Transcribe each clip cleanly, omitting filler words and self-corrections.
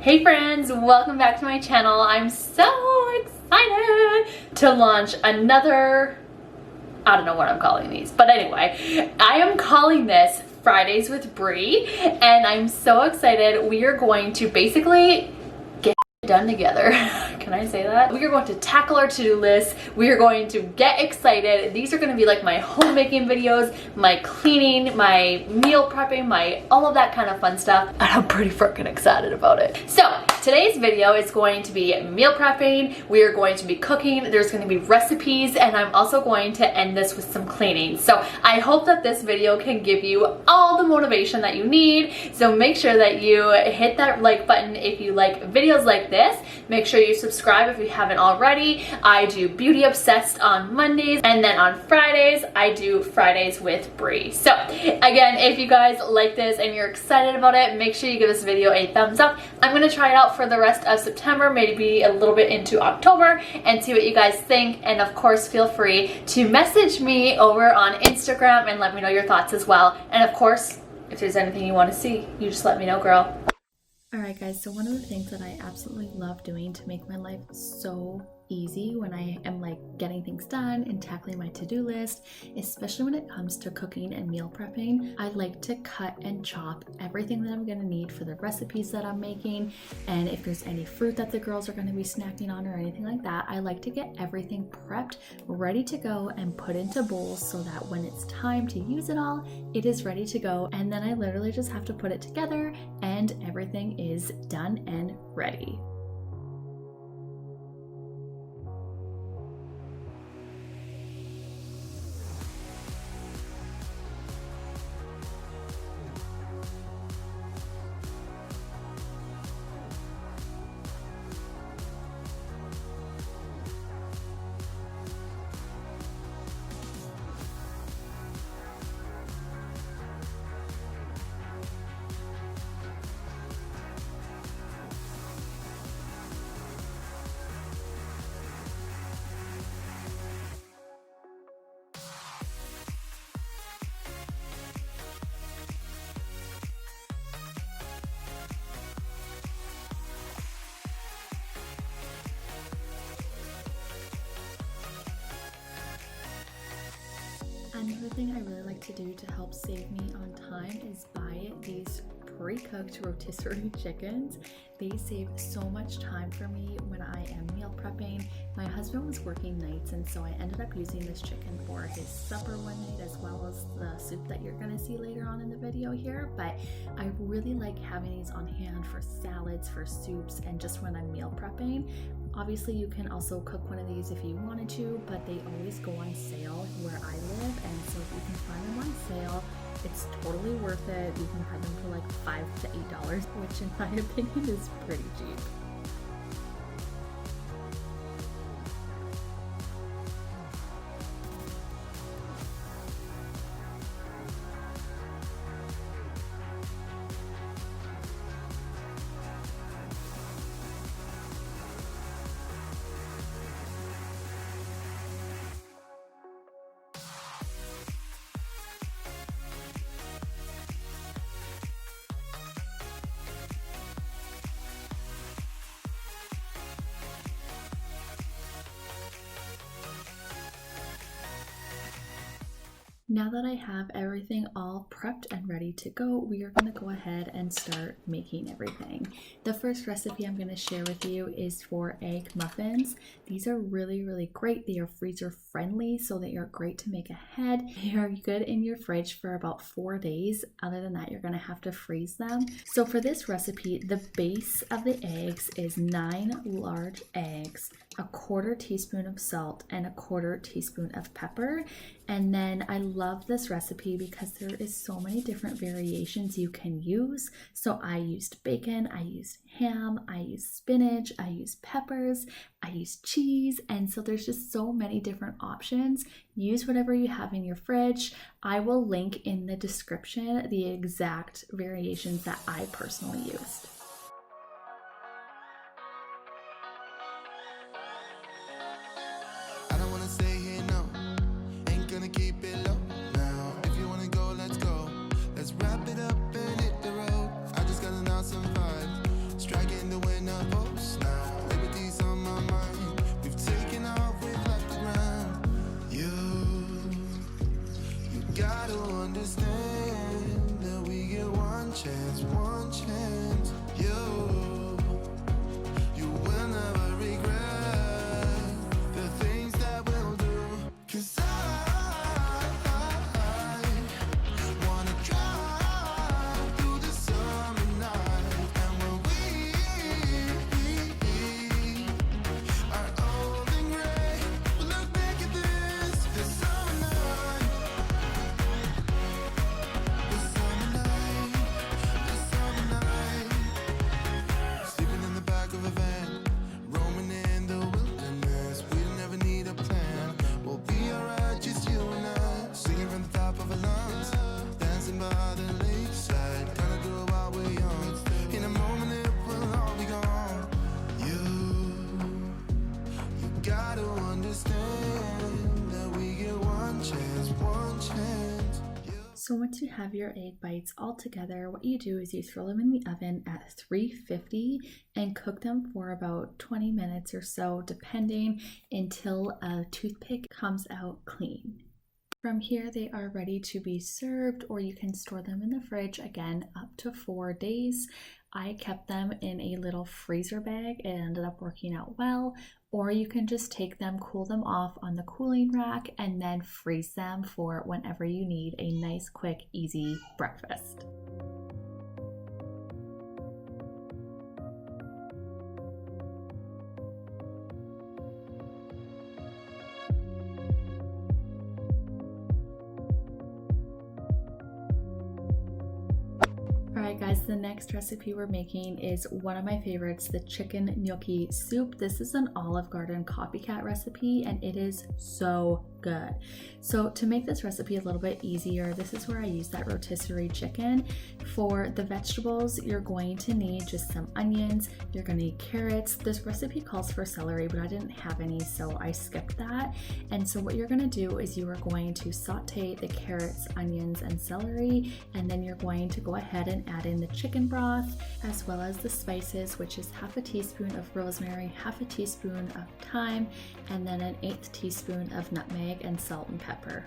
Hey friends, welcome back to my channel. I'm so excited to launch another, I don't know what I'm calling these, but anyway, I am calling this Fridays with Bri, and I'm so excited. We are going to basically get done together. Can I say that? We are going to tackle our to-do list. We are going to get excited. These are going to be like my homemaking videos, my cleaning, my meal prepping, my all of that kind of fun stuff. And I'm pretty freaking excited about it. So today's video is going to be meal prepping. We are going to be cooking. There's going to be recipes, and I'm also going to end this with some cleaning. So I hope that this video can give you all the motivation that you need. So make sure that you hit that like button if you like videos like this. Make sure you subscribe if you haven't already. I do Beauty Obsessed on Mondays, and then on Fridays I do Fridays with Bri. So again, if you guys like this and you're excited about it, make sure you give this video a thumbs up. I'm gonna try it out for the rest of September, maybe a little bit into October, and see what you guys think. And of course, feel free to message me over on Instagram and let me know your thoughts as well. And of course, if there's anything you want to see, you just let me know, girl. Alright guys, so one of the things that I absolutely love doing to make my life so easy when I am like getting things done and tackling my to-do list, especially when it comes to cooking and meal prepping, I like to cut and chop everything that I'm going to need for the recipes that I'm making. And if there's any fruit that the girls are going to be snacking on or anything like that, I like to get everything prepped, ready to go, and put into bowls so that when it's time to use it all, it is ready to go. And then I literally just have to put it together and everything is done and ready. Another thing I really like to do to help save me on time is buy these pre-cooked rotisserie chickens. They save so much time for me when I am meal prepping. My husband was working nights, and so I ended up using this chicken for his supper one night, as well as the soup that you're gonna see later on in the video here. But I really like having these on hand for salads, for soups, and just when I'm meal prepping. Obviously, you can also cook one of these if you wanted to, but they always go on sale where I live, and so if you can find them on sale, it's totally worth it. You can buy them for like $5 to $8, which in my opinion is pretty cheap. Now that I have everything all prepped and ready to go, we are going to go ahead and start making everything. The first recipe I'm going to share with you is for egg muffins. These are really, really great. They are freezer friendly, so they are great to make ahead. They are good in your fridge for about 4 days. Other than that, you're going to have to freeze them. So for this recipe, the base of the eggs is 9 large eggs, a 1/4 teaspoon of salt, and a 1/4 teaspoon of pepper. And then I love this recipe because there is so many different variations you can use. So I used bacon, I used ham, I used spinach, I used peppers, I used cheese. And so there's just so many different options. Use whatever you have in your fridge. I will link in the description the exact variations that I personally used. Wrap it up and hit the road. I just got an awesome vibe. Striking the our hopes now. Liberty's on my mind. We've taken off, we've left the ground. You gotta understand that we get one chance, one chance. You will never regret the things that we'll do. 'Cause I wanna drive through the summer night. And when we are old and gray, we'll look back at this summer night. This summer night, this summer night. Sleeping in the back of a van, roaming in the wilderness. We never need a plan. We'll be alright, just you and I. Singing from the top of our lungs, dancing by the lakeside. Gonna do it while we're young. In a moment it will all be gone. You gotta understand that we get one chance, one chance. So once you have your egg bites all together, what you do is you throw them in the oven at 350 and cook them for about 20 minutes or so, depending, until a toothpick comes out clean. From here, they are ready to be served, or you can store them in the fridge, again, up to 4 days. I kept them in a little freezer bag. It ended up working out well. Or you can just take them, cool them off on the cooling rack, and then freeze them for whenever you need a nice, quick, easy breakfast. Alright guys, the next recipe we're making is one of my favorites, the chicken gnocchi soup. This is an Olive Garden copycat recipe and it is so good. So to make this recipe a little bit easier, this is where I use that rotisserie chicken. For the vegetables, you're going to need just some onions, you're going to need carrots. This recipe calls for celery, but I didn't have any, so I skipped that. And so what you're going to do is you are going to saute the carrots, onions, and celery, and then you're going to go ahead and add in the chicken broth, as well as the spices, which is half a teaspoon of rosemary, half a teaspoon of thyme, and then an 1/8 teaspoon of nutmeg and salt and pepper.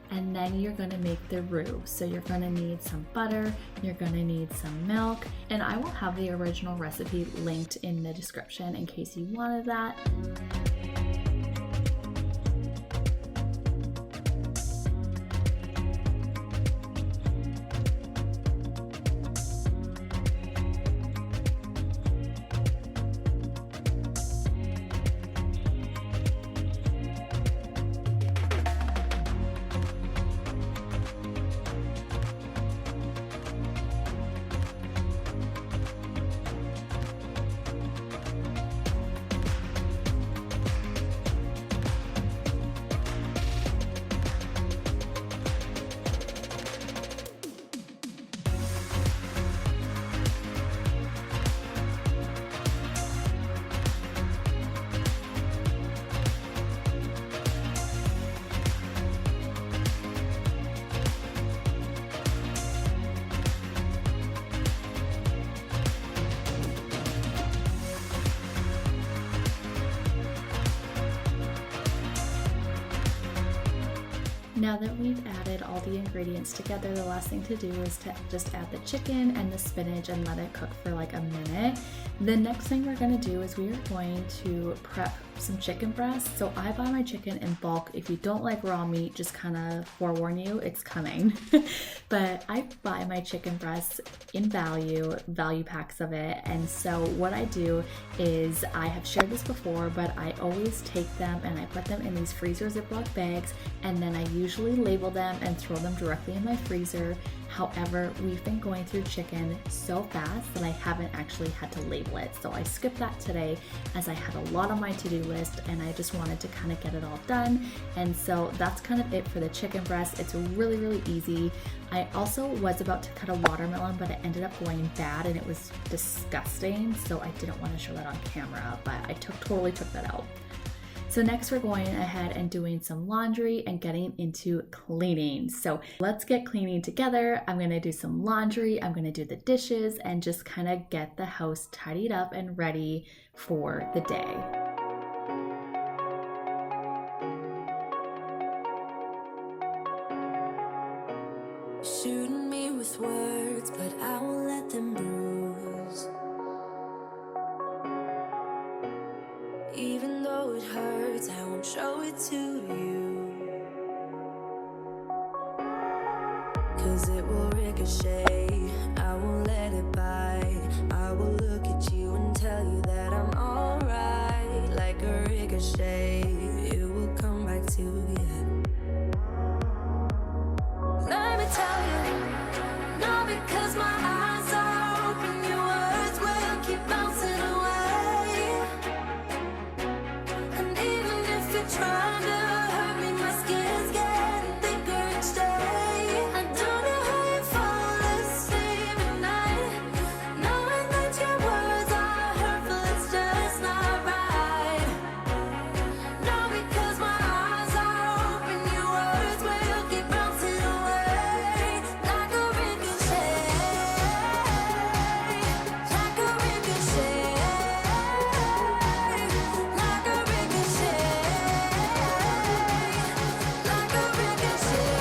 And then you're going to make the roux. So you're going to need some butter, you're going to need some milk, and I will have the original recipe linked in the description in case you wanted that. Now that we've added all the ingredients together, the last thing to do is to just add the chicken and the spinach and let it cook for like a minute. The next thing we're going to do is we are going to prep some chicken breasts. So I buy my chicken in bulk. If you don't like raw meat, just kind of forewarn you, it's coming. But I buy my chicken breasts in value packs of it. And so what I do is, I have shared this before, but I always take them and I put them in these freezer Ziploc bags, and then I usually label them and throw them directly in my freezer. However, we've been going through chicken so fast that I haven't actually had to label it. So I skipped that today as I had a lot on my to-do list and I just wanted to kind of get it all done. And so that's kind of it for the chicken breast. It's really, really easy. I also was about to cut a watermelon, but it ended up going bad and it was disgusting. So I didn't want to show that on camera, but I totally took that out. So next we're going ahead and doing some laundry and getting into cleaning. So let's get cleaning together. I'm gonna do some laundry, I'm gonna do the dishes, and just kind of get the house tidied up and ready for the day. Shooting me with words, but I won't let them bruise. Even though it hurts, I won't show it to you. 'Cause it will ricochet, I won't let it bite. I will look at you and tell you that I'm alright. Like a ricochet, it will come back to you. Let me tell you, no, because my eyes are open, your words will keep bouncing away. And even if you're trying to hurt me, my skin's getting thicker each day. I don't know how you fall asleep at night, knowing that your words are hurtful, it's just not right. No, because my eyes are open, your words will keep bouncing away. Like a ricochet, like a ricochet, like a ricochet, like a ricochet.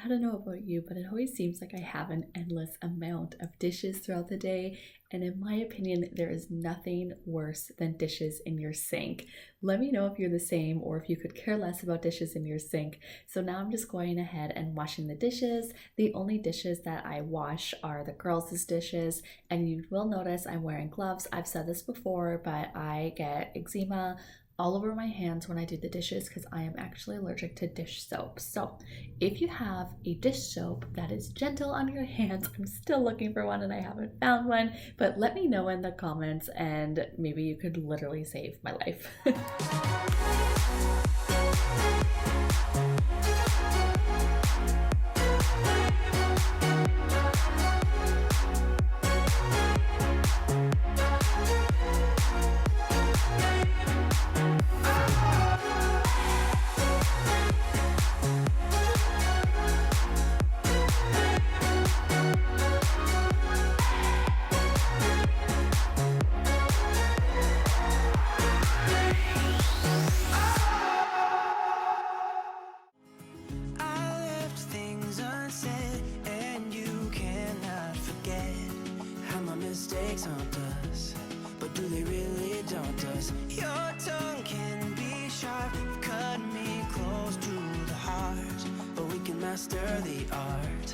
I don't know about you, but it always seems like I have an endless amount of dishes throughout the day. And in my opinion, there is nothing worse than dishes in your sink. Let me know if you're the same or if you could care less about dishes in your sink. So now I'm just going ahead and washing the dishes. The only dishes that I wash are the girls' dishes. And you will notice I'm wearing gloves. I've said this before, but I get eczema all over my hands when I do the dishes because I am actually allergic to dish soap. So if you have a dish soap that is gentle on your hands, I'm still looking for one and I haven't found one, but let me know in the comments and maybe you could literally save my life. I left things unsaid, and you cannot forget how my mistakes haunt us, but do they really daunt us? Your tongue can be sharp, cut me close to the heart, but we can master the art.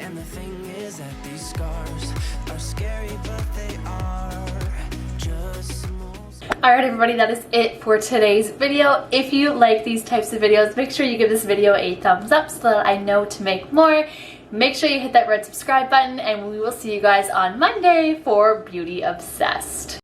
And the thing is that these scars are scary, but they are just small. Alright everybody, that is it for today's video. If you like these types of videos, make sure you give this video a thumbs up so that I know to make more. Make sure you hit that red subscribe button and we will see you guys on Monday for Beauty Obsessed.